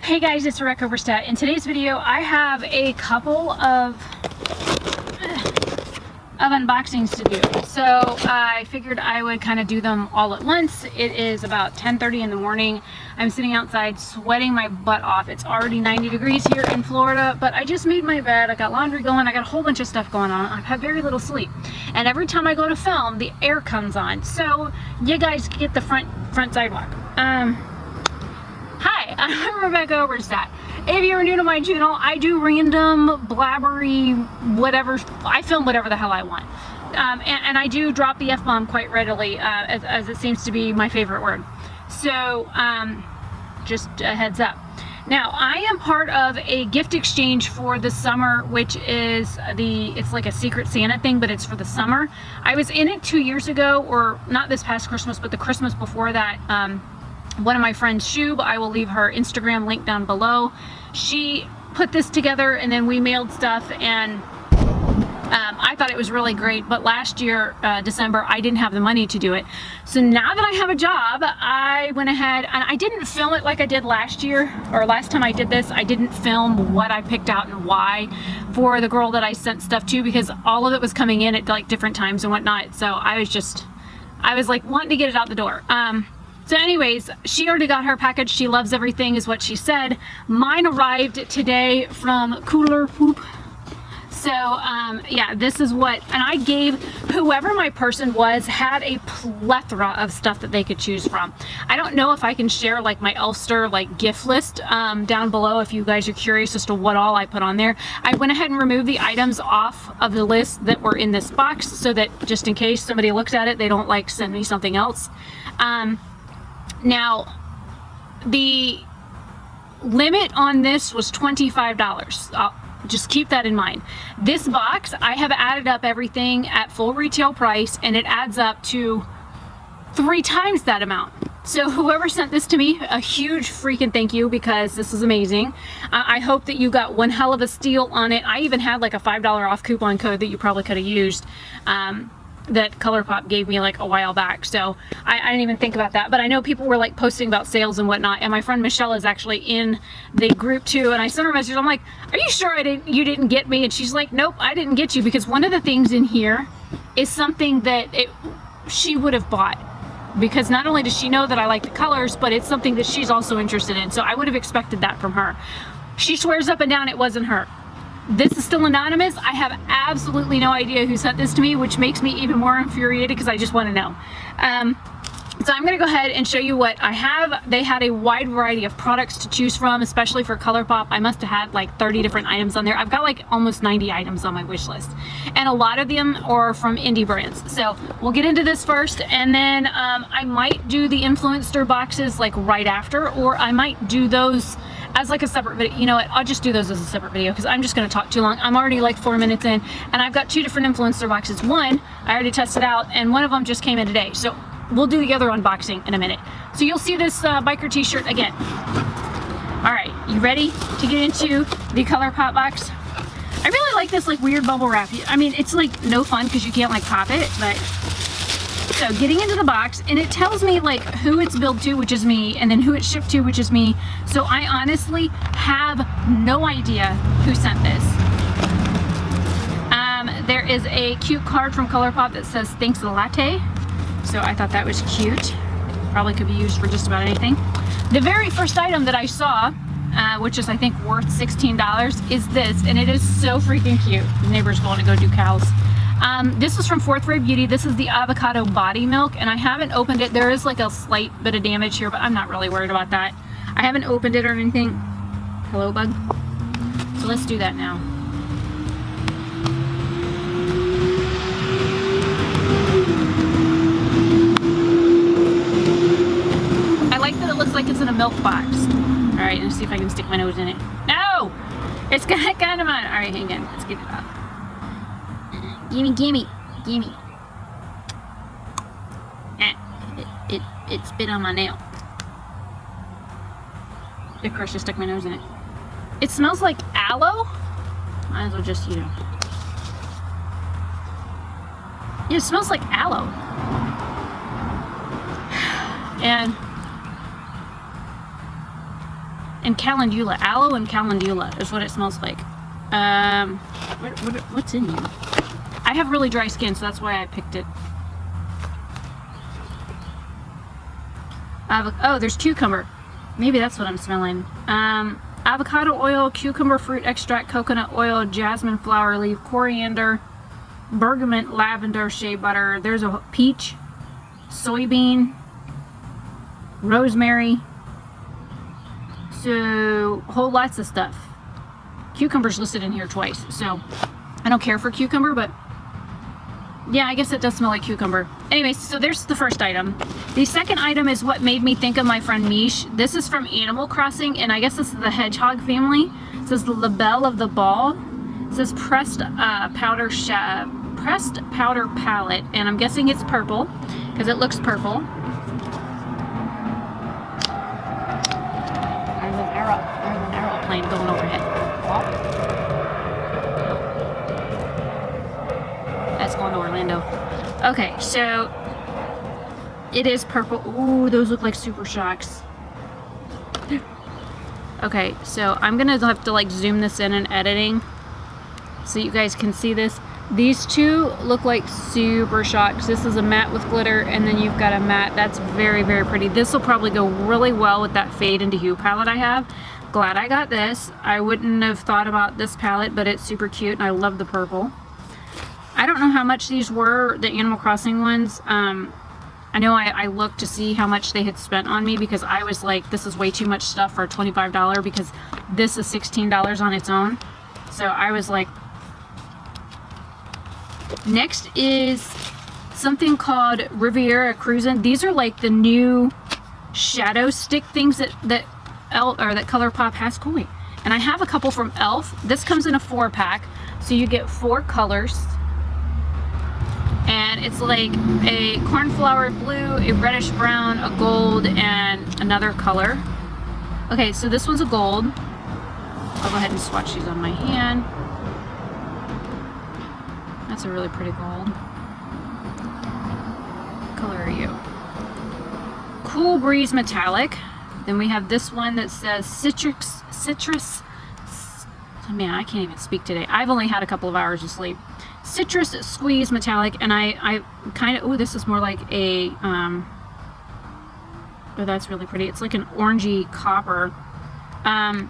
Hey guys, it's RebeccaOberstadt. In today's video, I have a couple of unboxings to do. So I figured I would kind of do them all at once. It is about 10:30 in the morning. I'm sitting outside sweating my butt off. It's already 90 degrees here in Florida, but I just made my bed. I got laundry going. I got a whole bunch of stuff going on. I've had very little sleep. And every time I go to film, the air comes on. So you guys get the front sidewalk. Hi, I'm RebeccaOberstadt. If you're new to my channel, I do random, blabbery, whatever. I film whatever the hell I want. And I do drop the F-bomb quite readily, as it seems to be my favorite word. So, just a heads up. Now, I am part of a gift exchange for the summer, which is it's like a Secret Santa thing, but it's for the summer. I was in it 2 years ago, or not this past Christmas, but the Christmas before that. One of my friends, Shub, I will leave her Instagram link down below. She put this together and then we mailed stuff, and I thought it was really great, but last year, December, I didn't have the money to do it. So now that I have a job, I went ahead and I didn't film it like I did last year, or last time I did this. I didn't film what I picked out and why for the girl that I sent stuff to, because all of it was coming in at like different times and whatnot. So I was like wanting to get it out the door. So anyways, she already got her package. She loves everything is what she said. Mine arrived today from Cooler Poop. So yeah, this is what, and I gave whoever my person was, had a plethora of stuff that they could choose from. I don't know if I can share like my Elfster like gift list down below if you guys are curious as to what all I put on there. I went ahead and removed the items off of the list that were in this box so that just in case somebody looks at it, they don't like send me something else. Now, the limit on this was $25. Just keep that in mind. This box, I have added up everything at full retail price, and it adds up to 3 times that amount. So whoever sent this to me, a huge freaking thank you, because this is amazing. I hope that you got one hell of a steal on it. I even had like a $5 off coupon code that you probably could have used. That ColourPop gave me like a while back, so I didn't even think about that. But I know people were like posting about sales and whatnot, and my friend Michelle is actually in the group too, and I sent her a message. I'm like, are you sure you didn't get me? And she's like, nope, I didn't get you, because one of the things in here is something that she would have bought, because not only does she know that I like the colors, but it's something that she's also interested in, so I would have expected that from her. She swears up and down it wasn't her. This is still anonymous. I have absolutely no idea who sent this to me, which makes me even more infuriated because I just want to know. So I'm going to go ahead and show you what I have. They had a wide variety of products to choose from, especially for ColourPop. I must have had like 30 different items on there. I've got like almost 90 items on my wish list, and a lot of them are from indie brands. So we'll get into this first, and then I might do the influencer boxes like right after, or I might do those as like a separate video. You know what, I'll just do those as a separate video because I'm just going to talk too long. I'm already like 4 minutes in, and I've got 2 different influencer boxes. One I already tested out, and one of them just came in today, so we'll do the other unboxing in a minute. So you'll see this biker t-shirt again. All right, you ready to get into the ColourPop box? I really like this like weird bubble wrap. I mean, it's like no fun because you can't like pop it, but so getting into the box, and it tells me like who it's billed to, which is me, and then who it's shipped to, which is me. So I honestly have no idea who sent this. There is a cute card from ColourPop that says thanks a latte. So I thought that was cute. Probably could be used for just about anything. The very first item that I saw, which is I think worth $16, is this, and it is so freaking cute. The neighbor's going to go do cows. This is from Fourth Ray Beauty. This is the Avocado body milk, and I haven't opened it. There is like a slight bit of damage here, but I'm not really worried about that. I haven't opened it or anything. Hello, bug. So let's do that now. I like that it looks like it's in a milk box. All right, let's see if I can stick my nose in it. No! It's got kind of on. All right, hang on. Let's get it out. Gimme, gimme, gimme. It spit on my nail. Of course, I stuck my nose in it. It smells like aloe. Might as well just, you know. Yeah, it smells like aloe. And and calendula. Aloe and calendula is what it smells like. What's in here? I have really dry skin, so that's why I picked it. Oh, there's cucumber. Maybe that's what I'm smelling. Avocado oil, cucumber fruit extract, coconut oil, jasmine flower leaf, coriander, bergamot, lavender, shea butter. There's a peach, soybean, rosemary. So, whole lots of stuff. Cucumber's listed in here twice, so I don't care for cucumber, but yeah, I guess it does smell like cucumber. Anyways, so there's the first item. The second item is what made me think of my friend Mish. This is from Animal Crossing, and I guess this is the hedgehog family. It says the label of the ball. It says pressed powder palette, and I'm guessing it's purple because it looks purple. There's an aeroplane going overhead. That's going to Orlando. Okay, so it is purple. Ooh, those look like Super Shocks. Okay, so I'm gonna have to like zoom this in editing so you guys can see this. These two look like Super Shocks. This is a matte with glitter, and then you've got a matte. That's very, very pretty. This will probably go really well with that fade into hue palette I have. Glad I got this. I wouldn't have thought about this palette, but it's super cute, and I love the purple. I don't know how much these were, the Animal Crossing ones. I know I looked to see how much they had spent on me because I was like, this is way too much stuff for a $25 because this is $16 on its own. So I was like, next is something called Riviera Cruisin'. These are like the new shadow stick things that ColourPop has. Cool. And I have a couple from Elf. This comes in a 4-pack, so you get 4 colors. And it's like a cornflower blue, a reddish brown, a gold, and another color. Okay, so this one's a gold. I'll go ahead and swatch these on my hand. That's a really pretty gold. What color are you? Cool Breeze Metallic. Then we have this one that says citrus. Man, I can't even speak today. I've only had a couple of hours of sleep. Citrus Squeeze Metallic, and I kind of, oh, this is more like a, oh, that's really pretty. It's like an orangey copper. I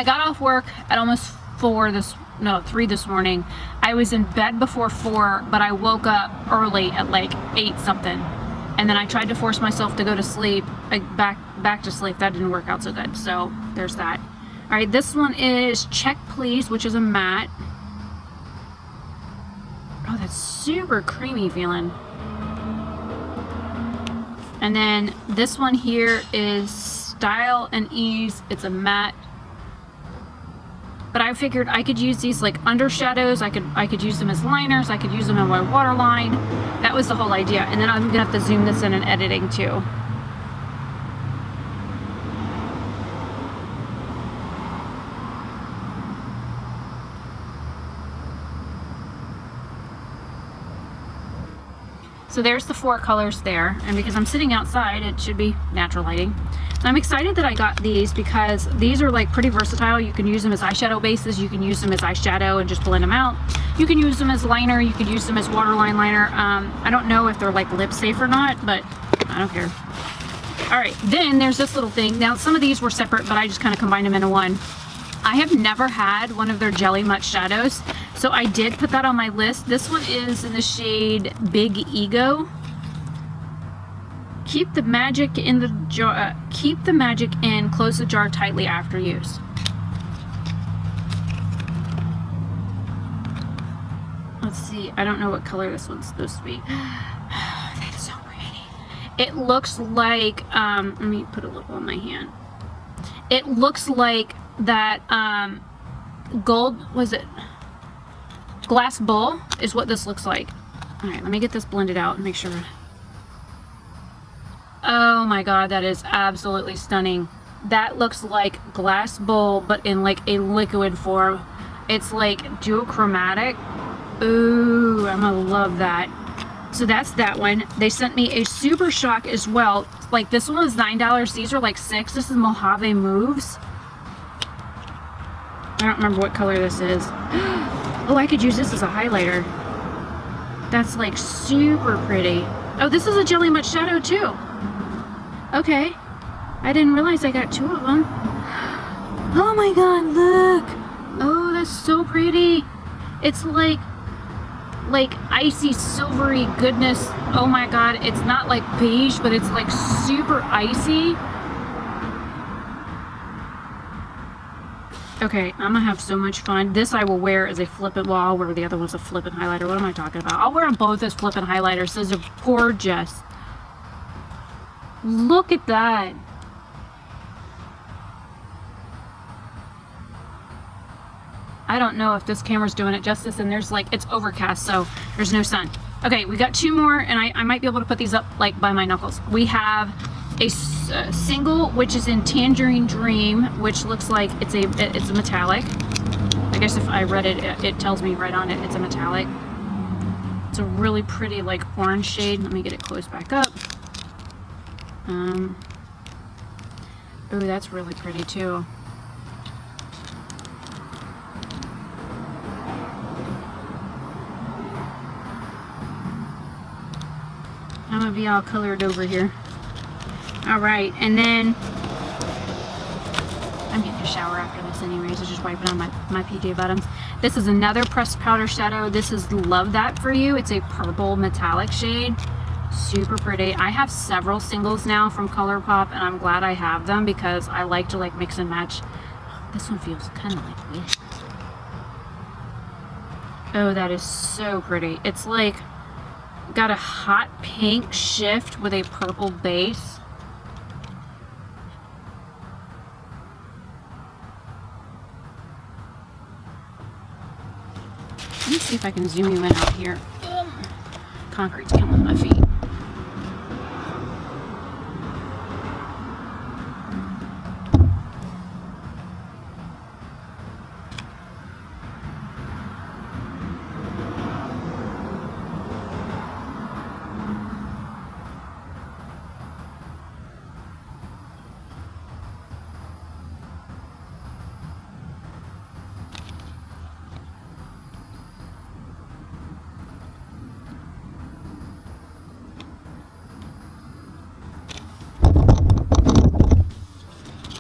got off work at almost 3 this morning. I was in bed before 4, but I woke up early at like 8 something. And then I tried to force myself to go to sleep, back to sleep. That didn't work out so good. So there's that. All right, this one is Check Please, which is a matte. Oh, that's super creamy feeling. And then this one here is Style and Ease. It's a matte. But I figured I could use these like under shadows. I could use them as liners. I could use them in my waterline. That was the whole idea. And then I'm gonna have to zoom this in editing too. So there's the 4 colors there, and because I'm sitting outside, it should be natural lighting. And I'm excited that I got these because these are like pretty versatile. You can use them as eyeshadow bases, you can use them as eyeshadow and just blend them out. You can use them as liner, you can use them as waterline liner. I don't know if they're like lip safe or not, but I don't care. All right, then there's this little thing. Now some of these were separate, but I just kind of combined them into one. I have never had one of their Jelly Much shadows, so I did put that on my list. This one is in the shade Big Ego. Keep the magic in the jar. Keep the magic in. Close the jar tightly after use. Let's see. I don't know what color this one's supposed to be. That's so pretty. It looks like. Let me put a little on my hand. It looks like that gold, was it glass bowl is what this looks like. All right, let me get this blended out and make sure. Oh my god, that is absolutely stunning. That looks like glass bowl but in like a liquid form. It's like duochromatic. Ooh, I'm gonna love that. So that's that one. They sent me a Super Shock as well. Like this one was $9. These are like $6. This is Mojave Moves. I don't remember what color this is. Oh, I could use this as a highlighter. That's like super pretty. Oh, this is a Jelly Much Shadow too. Okay. I didn't realize I got 2 of them. Oh my god, look. Oh, that's so pretty. It's like icy silvery goodness. Oh my god, it's not like beige, but it's like super icy. Okay, I'm gonna have so much fun. This I will wear as a flippant, well, I'll wear the other one's a flippant highlighter. What am I talking about? I'll wear them both as flippant highlighters. Those are gorgeous. Look at that. I don't know if this camera's doing it justice, and there's like, it's overcast, so there's no sun. Okay, we got 2 more, and I might be able to put these up like by my knuckles. We have a single, which is in Tangerine Dream, which looks like it's a metallic. I guess if I read it, it tells me right on it, it's a metallic. It's a really pretty like orange shade. Let me get it closed back up. Oh, that's really pretty too. I'm gonna be all colored over here. All right, and then I'm getting a shower after this anyways. I'm just wiping on my PJ bottoms. This is another pressed powder shadow. This is Love That For You. It's a purple metallic shade. Super pretty. I have several singles now from ColourPop, and I'm glad I have them because I like to like mix and match. This one feels kind of like Wish. Oh, that is so pretty. It's like got a hot pink shift with a purple base. Let me see if I can zoom you in out here. Concrete's killing my feet.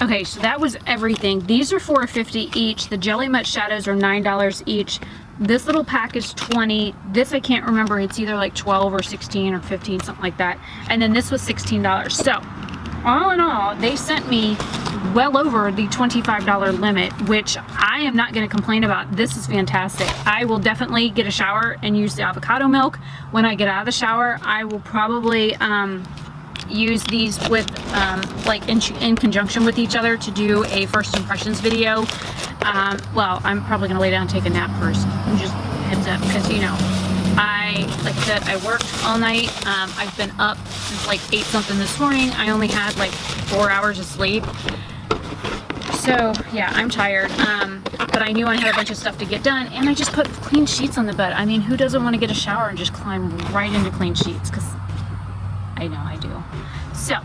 Okay, so that was everything. These are $4.50 each. The Jelly Much Shadows are $9 each. This little pack is $20. This I can't remember. It's either like 12 or 16 or 15, something like that. And then this was $16. So, all in all, they sent me well over the $25 limit, which I am not going to complain about. This is fantastic. I will definitely get a shower and use the avocado milk. When I get out of the shower, I will probably use these with like in conjunction with each other to do a first impressions video. Well, I'm probably gonna lay down and take a nap first. Just heads up, because you know, like I said, I worked all night. I've been up since like 8 something this morning. I only had like 4 hours of sleep. So yeah, I'm tired, but I knew I had a bunch of stuff to get done, and I just put clean sheets on the bed. I mean, who doesn't want to get a shower and just climb right into clean sheets? Because I know I do. So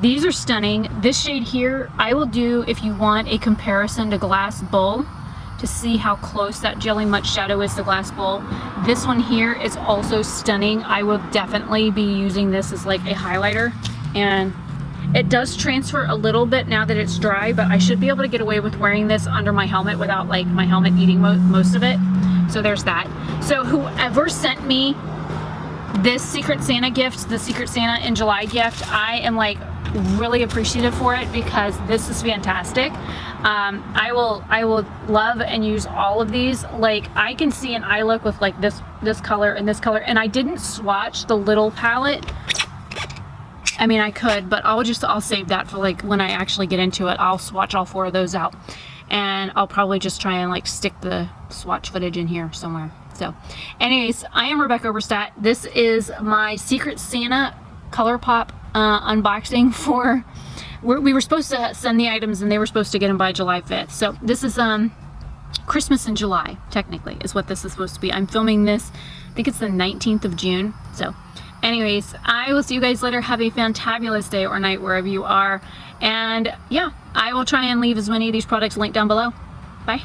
these are stunning. This shade here, I will do if you want a comparison to Glass Bull to see how close that Jelly Much Shadow is to Glass Bull. This one here is also stunning. I will definitely be using this as like a highlighter, and it does transfer a little bit now that it's dry, but I should be able to get away with wearing this under my helmet without like my helmet eating most of it. So there's that. So whoever sent me this Secret Santa gift, the Secret Santa in July gift, I am like really appreciative for it because this is fantastic. I will love and use all of these. Like I can see an eye look with like this color and this color, and I didn't swatch the little palette. I mean, I could, but I'll save that for like when I actually get into it. I'll swatch all 4 of those out, and I'll probably just try and like stick the swatch footage in here somewhere. So anyways, I am Rebecca Oberstadt. This is my Secret Santa ColourPop unboxing for, we were supposed to send the items and they were supposed to get them by July 5th. So this is Christmas in July, technically, is what this is supposed to be. I'm filming this, I think it's the 19th of June. So Anyways, I will see you guys later. Have a fantabulous day or night wherever you are. And yeah, I will try and leave as many of these products linked down below. Bye.